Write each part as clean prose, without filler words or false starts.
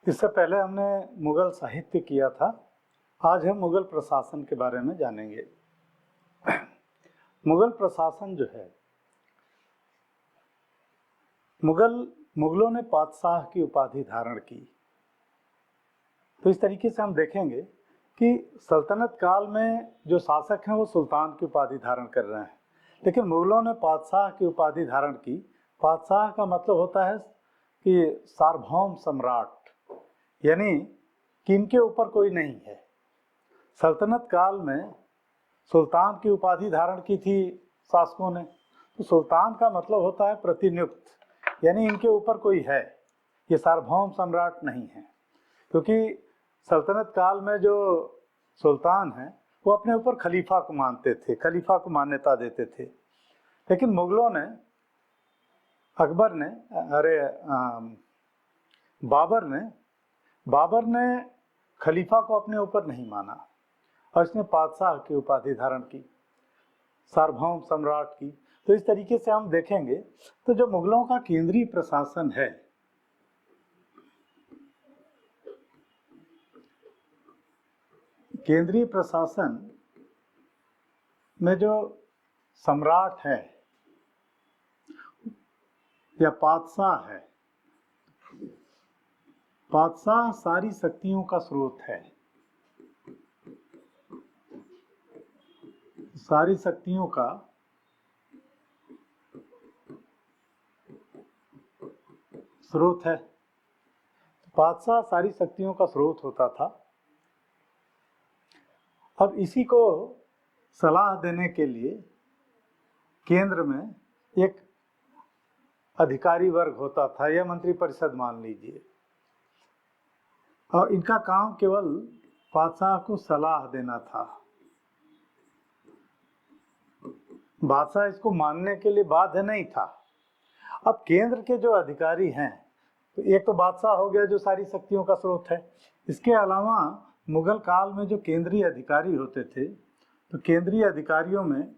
इससे पहले हमने मुगल साहित्य किया था। आज हम मुगल प्रशासन के बारे में जानेंगे। मुगल प्रशासन जो है, मुगलों ने पातशाह की उपाधि धारण की। तो इस तरीके से हम देखेंगे कि सल्तनत काल में जो शासक हैं वो सुल्तान की उपाधि धारण कर रहे हैं, लेकिन मुगलों ने पातशाह की उपाधि धारण की। पातशाह का मतलब होता है कि सार्वभौम सम्राट, यानी कि इनके ऊपर कोई नहीं है। सल्तनत काल में सुल्तान की उपाधि धारण की थी शासकों ने, तो सुल्तान का मतलब होता है प्रतिनियुक्त, यानी इनके ऊपर कोई है, ये सार्वभौम सम्राट नहीं है। क्योंकि सल्तनत काल में जो सुल्तान हैं वो अपने ऊपर खलीफा को मानते थे, खलीफा को मान्यता देते थे। लेकिन मुगलों ने, बाबर ने खलीफा को अपने ऊपर नहीं माना और इसने पातशाह की उपाधि धारण की, सार्वभौम सम्राट की। तो इस तरीके से हम देखेंगे तो जो मुगलों का केंद्रीय प्रशासन है, केंद्रीय प्रशासन में जो सम्राट है या पातशाह है, पातशाह सारी शक्तियों का स्रोत है। सारी शक्तियों का स्रोत है। पातशाह सारी शक्तियों का स्रोत होता था। अब इसी को सलाह देने के लिए केंद्र में एक अधिकारी वर्ग होता था, या मंत्री परिषद मान लीजिए, और इनका काम केवल बादशाह को सलाह देना था। बादशाह इसको मानने के लिए बाध्य नहीं था। अब केंद्र के जो अधिकारी हैं, तो एक तो बादशाह हो गया जो सारी शक्तियों का स्रोत है। इसके अलावा मुगल काल में जो केंद्रीय अधिकारी होते थे, तो केंद्रीय अधिकारियों में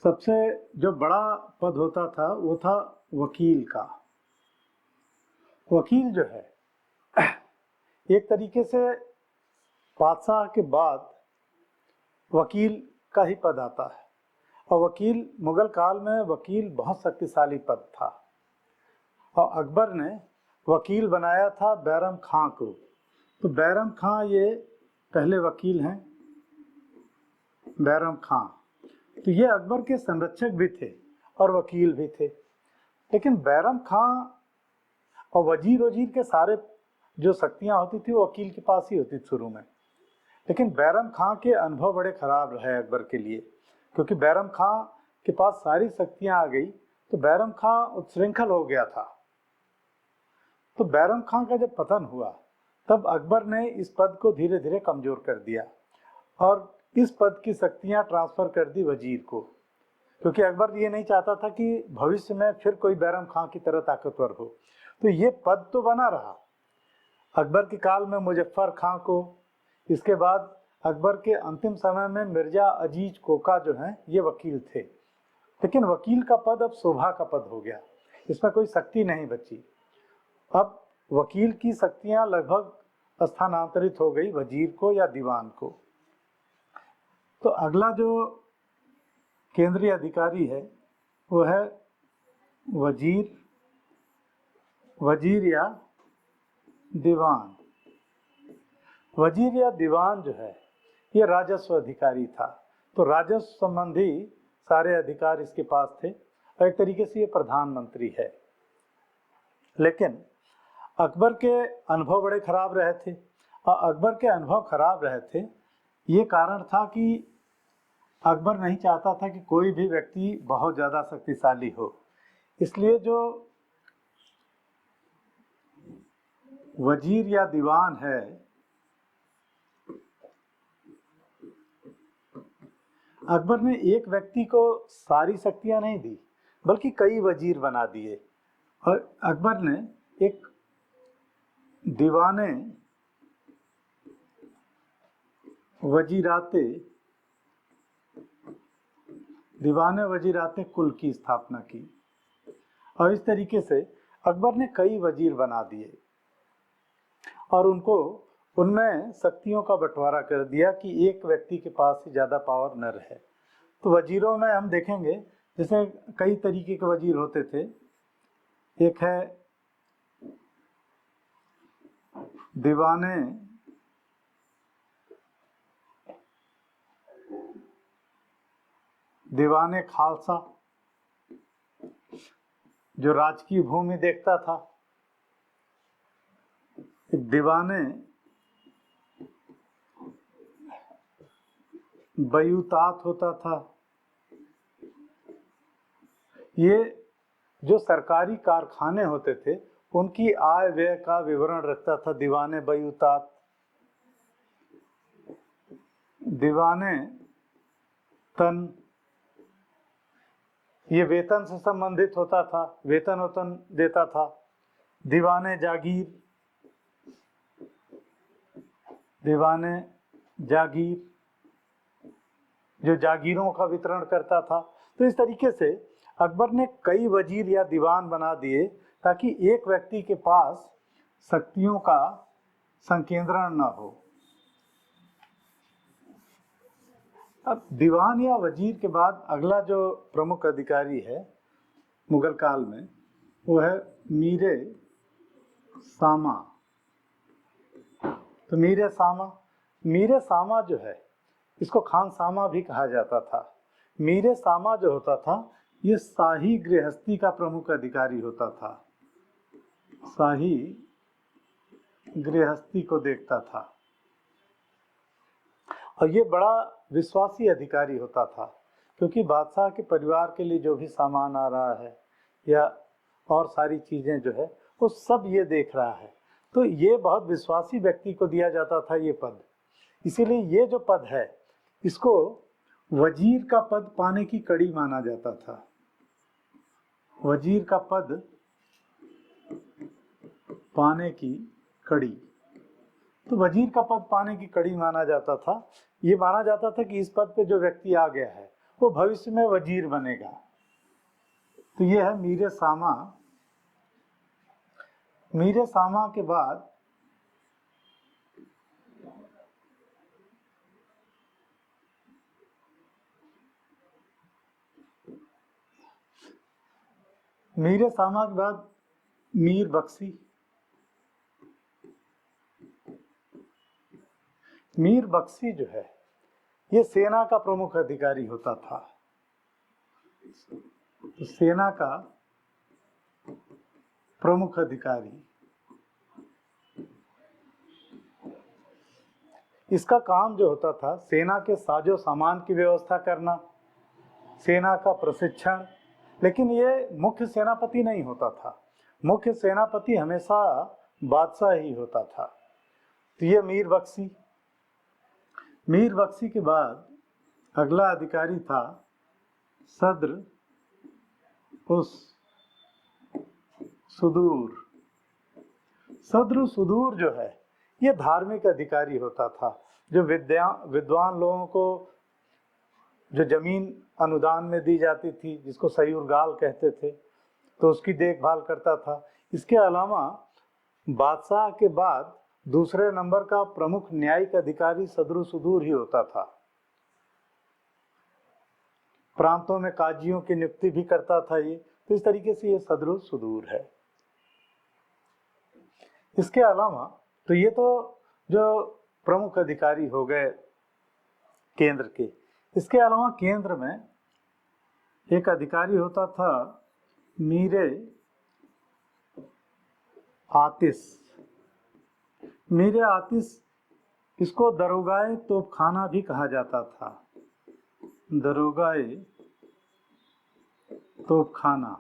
सबसे जो बड़ा पद होता था वो था वकील का। वकील जो है, एक तरीके से बादशाह के बाद वकील का ही पद आता है। और वकील, मुगल काल में वकील बहुत शक्तिशाली पद था, और अकबर ने वकील बनाया था बैरम खां को। तो बैरम खां ये पहले वकील हैं, बैरम खां। तो ये अकबर के संरक्षक भी थे और वकील भी थे। लेकिन बैरम खां और वजीर के सारे जो शक्तियां होती थी वो वकील के पास ही होती थी शुरू में। लेकिन बैरम खां के अनुभव बड़े खराब रहे अकबर के लिए, क्योंकि बैरम खां के पास सारी शक्तियां आ गई तो बैरम खां उच्छृंखल हो गया था। तो बैरम खां का जब पतन हुआ तब अकबर ने इस पद को धीरे धीरे कमजोर कर दिया और इस पद की शक्तियां ट्रांसफर कर दी वजीर को, क्योंकि अकबर ये नहीं चाहता था कि भविष्य में फिर कोई बैरम खां की तरह ताकतवर हो। तो ये पद तो बना रहा अकबर के काल में मुजफ्फर खां को, इसके बाद अकबर के अंतिम समय में मिर्जा अजीज कोका जो हैं ये वकील थे। लेकिन वकील का पद अब शोभा का पद हो गया, इसमें कोई शक्ति नहीं बची। अब वकील की शक्तियां लगभग स्थानांतरित हो गई वजीर को या दीवान को। तो अगला जो केंद्रीय अधिकारी है वो है वजीर या दीवान। वजीर या दीवान जो है ये राजस्व अधिकारी था। तो राजस्व संबंधी सारे अधिकार इसके पास थे और एक तरीके से ये प्रधानमंत्री है। लेकिन अकबर के अनुभव बड़े खराब रहे थे, और अकबर के अनुभव खराब रहे थे ये कारण था कि अकबर नहीं चाहता था कि कोई भी व्यक्ति बहुत ज़्यादा शक्तिशाली हो। इसलिए जो वजीर या दीवान है, अकबर ने एक व्यक्ति को सारी शक्तियां नहीं दी बल्कि कई वजीर बना दिए, और अकबर ने एक दीवाने वजीराते दीवाने वजीरात ने कुल की स्थापना की। और इस तरीके से अकबर ने कई वजीर बना दिए और उनको उनमें शक्तियों का बंटवारा कर दिया कि एक व्यक्ति के पास ही ज़्यादा पावर न रहे। तो वजीरों में हम देखेंगे जैसे कई तरीके के वजीर होते थे। एक है दीवाने खालसा, जो राजकीय भूमि देखता था। एक दीवाने बयूतात होता था। ये जो सरकारी कारखाने होते थे उनकी आय व्यय का विवरण रखता था दीवाने बयूतात। दीवाने तन, ये वेतन से संबंधित होता था, वेतन वेतन देता था। दीवाने जागीर, दीवाने जागीर जो जागीरों का वितरण करता था। तो इस तरीके से अकबर ने कई वजीर या दीवान बना दिए ताकि एक व्यक्ति के पास शक्तियों का संकेंद्रण न हो। अब दीवान या वजीर के बाद अगला जो प्रमुख अधिकारी है मुगल काल में वो है मीरे सामा। तो मीरे सामा जो है इसको खान सामा भी कहा जाता था। मीरे सामा जो होता था ये शाही गृहस्थी का प्रमुख अधिकारी होता था, शाही गृहस्थी को देखता था और ये बड़ा विश्वासी अधिकारी होता था क्योंकि बादशाह के परिवार के लिए जो भी सामान आ रहा है या और सारी चीज़ें जो है वो सब ये देख रहा है। तो ये बहुत विश्वासी व्यक्ति को दिया जाता था ये पद। इसीलिए ये जो पद है इसको वजीर का पद पाने की कड़ी माना जाता था। वजीर का पद पाने की कड़ी, तो वजीर का पद पाने की कड़ी माना जाता था। ये माना जाता था कि इस पद पे जो व्यक्ति आ गया है वो भविष्य में वजीर बनेगा। तो ये है मीरे सामा। मीरे सामा के बाद मीर बख्शी। मीर बख्शी जो है ये सेना का प्रमुख अधिकारी होता था। तो सेना का प्रमुख अधिकारी, इसका काम जो होता था सेना के साजो सामान की व्यवस्था करना, सेना का प्रशिक्षण। लेकिन ये मुख्य सेनापति नहीं होता था, मुख्य सेनापति हमेशा बादशाह ही होता था। तो ये मीर बख्शी के बाद अगला अधिकारी था सद्र उस सुदूर। सद्र सुदूर जो है ये धार्मिक अधिकारी होता था, जो विद्वान लोगों को जो जमीन अनुदान में दी जाती थी जिसको सयूरगाल कहते थे तो उसकी देखभाल करता था। इसके अलावा बादशाह के बाद दूसरे नंबर का प्रमुख न्यायिक अधिकारी सद्र सुदूर ही होता था। प्रांतों में काजियों की नियुक्ति भी करता था ये। तो इस तरीके से ये सद्र सुदूर है। इसके अलावा तो ये तो जो प्रमुख अधिकारी हो गए केंद्र के। इसके अलावा केंद्र में एक अधिकारी होता था मीरे आतिश। मीरे आतिश, इसको दरोगाए तोपखाना भी कहा जाता था। दरोगाए तोपखाना,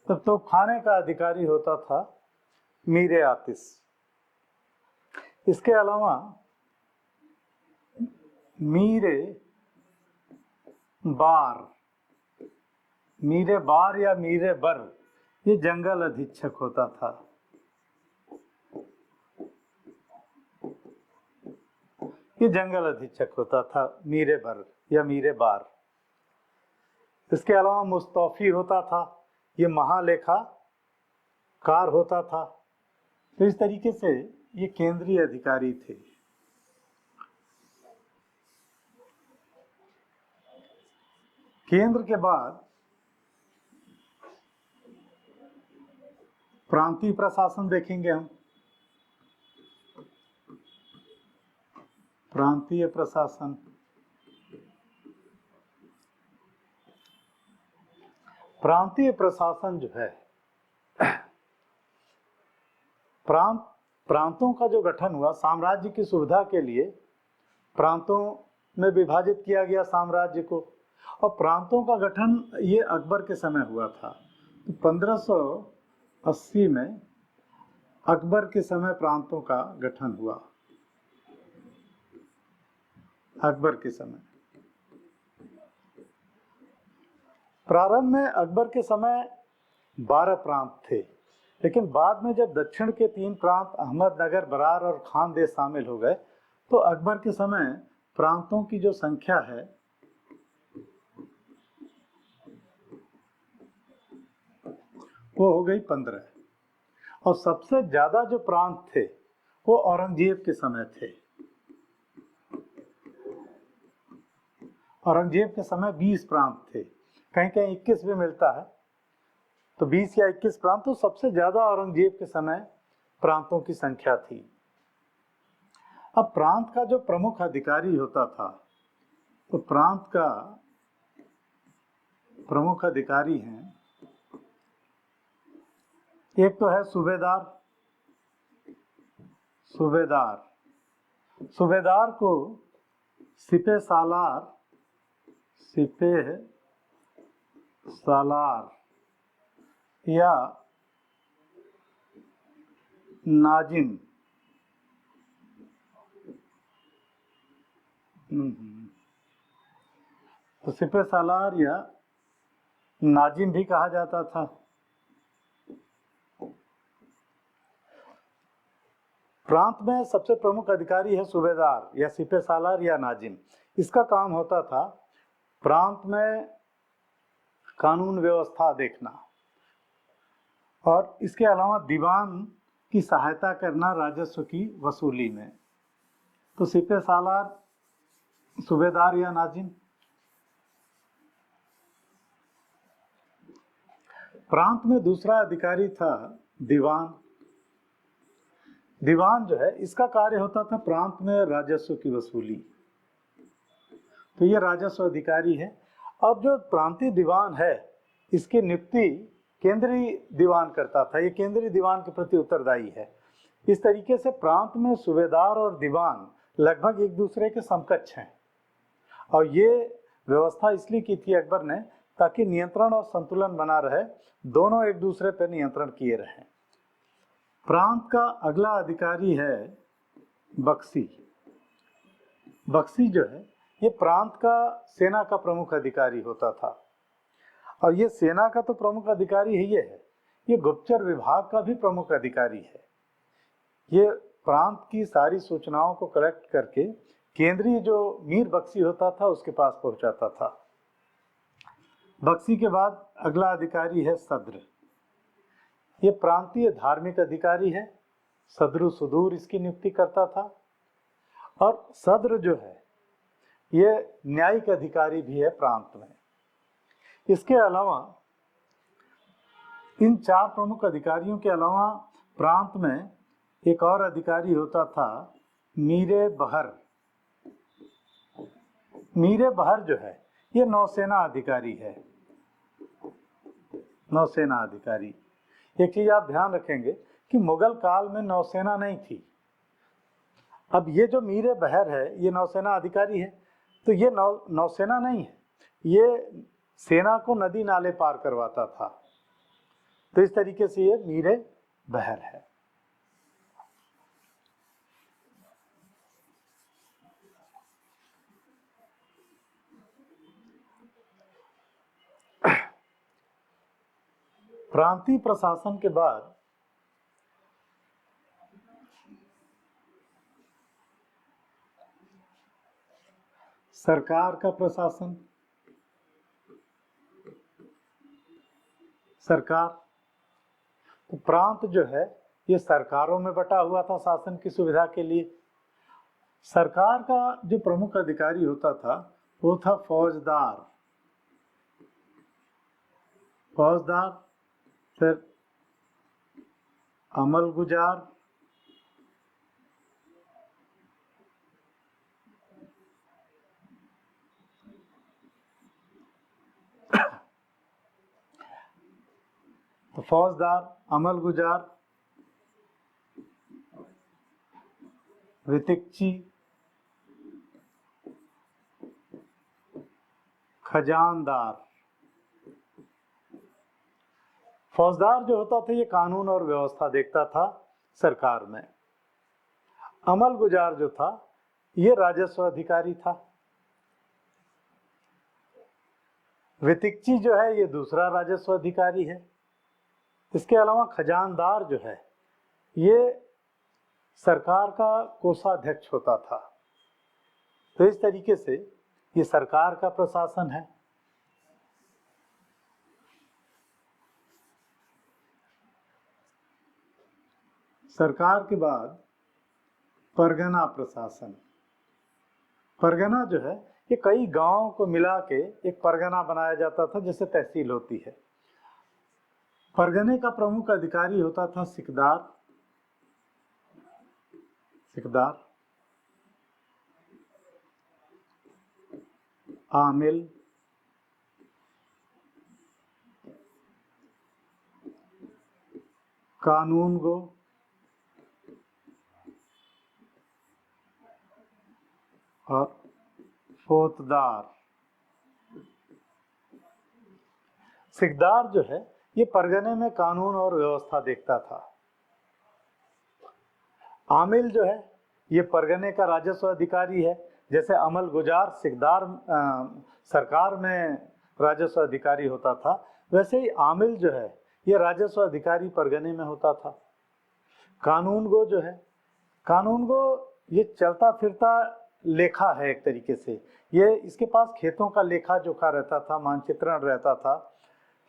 तब तोपखाने का अधिकारी होता था मीरे आतिश। इसके अलावा मीरे बार या मीरे बर ये जंगल अधीक्षक होता था। ये जंगल अधीक्षक होता था मीरे बर या मीरे बार। इसके अलावा मुस्तौफी होता था, ये महालेखाकार होता था। तो इस तरीके से ये केंद्रीय अधिकारी थे। केंद्र के बाद प्रांतीय प्रशासन देखेंगे हम। प्रांतीय प्रशासन, प्रांतीय प्रशासन जो है, प्रांतों का जो गठन हुआ, साम्राज्य की सुविधा के लिए प्रांतों में विभाजित किया गया साम्राज्य को, और प्रांतों का गठन ये अकबर के समय हुआ था। तो 1580 में अकबर के समय प्रांतों का गठन हुआ। अकबर के समय, प्रारंभ में अकबर के समय 12 प्रांत थे, लेकिन बाद में जब दक्षिण के 3 प्रांत अहमदनगर, बरार और खानदेश शामिल हो गए, तो अकबर के समय प्रांतों की जो संख्या है वो हो गई 15। और सबसे ज्यादा जो प्रांत थे वो औरंगजेब के समय थे। औरंगजेब के समय 20 प्रांत थे, कहीं कहीं 21 भी मिलता है, तो 20 या 21 प्रांत। तो सबसे ज्यादा औरंगजेब के समय प्रांतों की संख्या थी। अब प्रांत का जो प्रमुख अधिकारी होता था, तो प्रांत का प्रमुख अधिकारी हैं, एक तो है सूबेदार। सूबेदार, सूबेदार को सिपह सालार, सिपह सालार या नाजिम, तो सिपह सालार या नाजिम भी कहा जाता था। प्रांत में सबसे प्रमुख अधिकारी है सूबेदार या सिपह सालार या नाजिम। इसका काम होता था प्रांत में कानून व्यवस्था देखना, और इसके अलावा दीवान की सहायता करना राजस्व की वसूली में। तो सिपह सालार, सूबेदार या नाजिम। प्रांत में दूसरा अधिकारी था दीवान। दीवान जो है, इसका कार्य होता था प्रांत में राजस्व की वसूली। तो ये राजस्व अधिकारी है। अब जो प्रांतीय दीवान है, इसकी नियुक्ति केंद्रीय दीवान करता था। ये केंद्रीय दीवान के प्रति उत्तरदायी है। इस तरीके से प्रांत में सूबेदार और दीवान लगभग एक दूसरे के समकक्ष हैं, और ये व्यवस्था इसलिए की थी अकबर ने ताकि नियंत्रण और संतुलन बना रहे, दोनों एक दूसरे पर नियंत्रण किए रहें। प्रांत का अगला अधिकारी है बख्शी। बख्शी जो है, ये प्रांत का सेना का प्रमुख अधिकारी होता था। और ये सेना का तो प्रमुख अधिकारी ही ये गुप्तचर विभाग का भी प्रमुख अधिकारी है। ये प्रांत की सारी सूचनाओं को कलेक्ट करके केंद्रीय जो मीर बख्शी होता था उसके पास पहुंचाता था। बख्शी के बाद अगला अधिकारी है सद्र। ये प्रांतीय धार्मिक अधिकारी है। सद्रु सुदूर इसकी नियुक्ति करता था। और सद्र जो है, ये न्यायिक अधिकारी भी है प्रांत में। इसके अलावा इन 4 प्रमुख अधिकारियों के अलावा प्रांत में एक और अधिकारी होता था मीरे बहर। मीरे बहर जो है, ये नौसेना अधिकारी है। नौसेना अधिकारी। एक चीज आप ध्यान रखेंगे कि मुगल काल में नौसेना नहीं थी। अब ये जो मीरे बहर है, ये नौसेना अधिकारी है। तो ये नौसेना नहीं है, ये सेना को नदी नाले पार करवाता था। तो इस तरीके से ये मीरे बहर है। प्रांतीय प्रशासन के बाद सरकार का प्रशासन, सरकार। तो प्रांत जो है ये सरकारों में बटा हुआ था शासन की सुविधा के लिए। सरकार का जो प्रमुख अधिकारी होता था वो था फौजदार, फौजदार, फिर अमलगुजार, तो फौजदार, अमलगुजार, वितिक्षी, खजानदार। फौजदार जो होता था ये कानून और व्यवस्था देखता था सरकार में। अमलगुजार जो था ये राजस्व अधिकारी था। वितिक्षी जो है ये दूसरा राजस्व अधिकारी है। इसके अलावा खजानदार जो है ये सरकार का कोषाध्यक्ष होता था। तो इस तरीके से ये सरकार का प्रशासन है। सरकार के बाद परगना प्रशासन। परगना जो है ये कई गांवों को मिला के एक परगना बनाया जाता था, जैसे तहसील होती है। परगने का प्रमुख अधिकारी होता था सिकदार, सिकदार, आमिल, कानूनगो, और फौजदार। सिकदार जो है ये परगने में कानून और व्यवस्था देखता था। आमिल जो है ये परगने का राजस्व अधिकारी है। जैसे अमल गुजार सिकदार सरकार में राजस्व अधिकारी होता था, वैसे ही आमिल जो है ये राजस्व अधिकारी परगने में होता था। कानूनगो जो है, कानूनगो ये चलता फिरता लेखा है एक तरीके से। ये इसके पास खेतों का लेखा जोखा रहता था, मानचित्रण रहता था,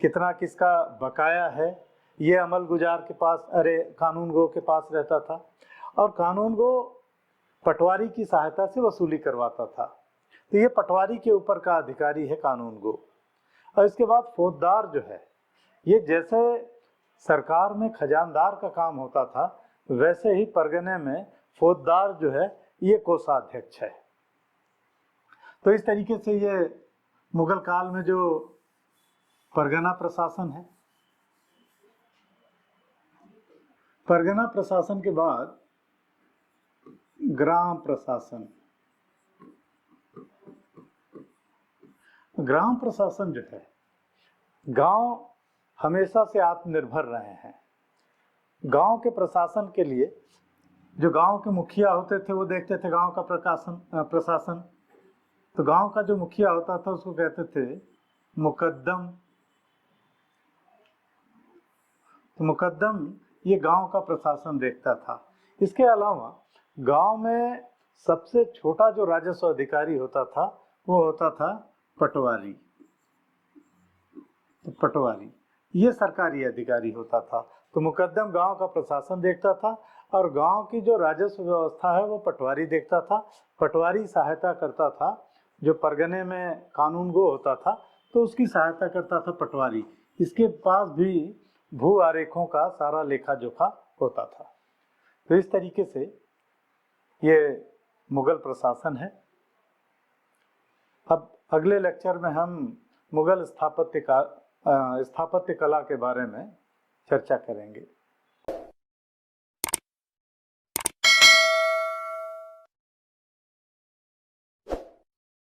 कितना किसका बकाया है ये अमल गुजार के पास, कानूनगो के पास रहता था। और कानूनगो पटवारी की सहायता से वसूली करवाता था। तो ये पटवारी के ऊपर का अधिकारी है कानूनगो। और इसके बाद फौजदार जो है ये जैसे सरकार में खजानदार का काम होता था, वैसे ही परगने में फौजदार जो है ये कोषाध्यक्ष है। तो इस तरीके से ये मुगल काल में जो परगना प्रशासन है। परगना प्रशासन के बाद ग्राम प्रशासन। ग्राम प्रशासन जो है, गांव हमेशा से आत्मनिर्भर रहे हैं। गांव के प्रशासन के लिए जो गांव के मुखिया होते थे वो देखते थे गांव का प्रशासन। तो गांव का जो मुखिया होता था उसको कहते थे मुकद्दम। तो मुकद्दम ये गांव का प्रशासन देखता था। इसके अलावा गांव में सबसे छोटा जो राजस्व अधिकारी होता था वो होता था पटवारी। तो पटवारी ये सरकारी अधिकारी होता था। तो मुकद्दम गांव का प्रशासन देखता था और गांव की जो राजस्व व्यवस्था है वो पटवारी देखता था। पटवारी सहायता करता था, जो परगने में कानूनगो होता था तो उसकी सहायता करता था पटवारी। इसके पास भी भू आरेखों का सारा लेखा जोखा होता था। तो इस तरीके से ये मुगल प्रशासन है। अब अगले लेक्चर में हम मुगल स्थापत्य कला के बारे में चर्चा करेंगे।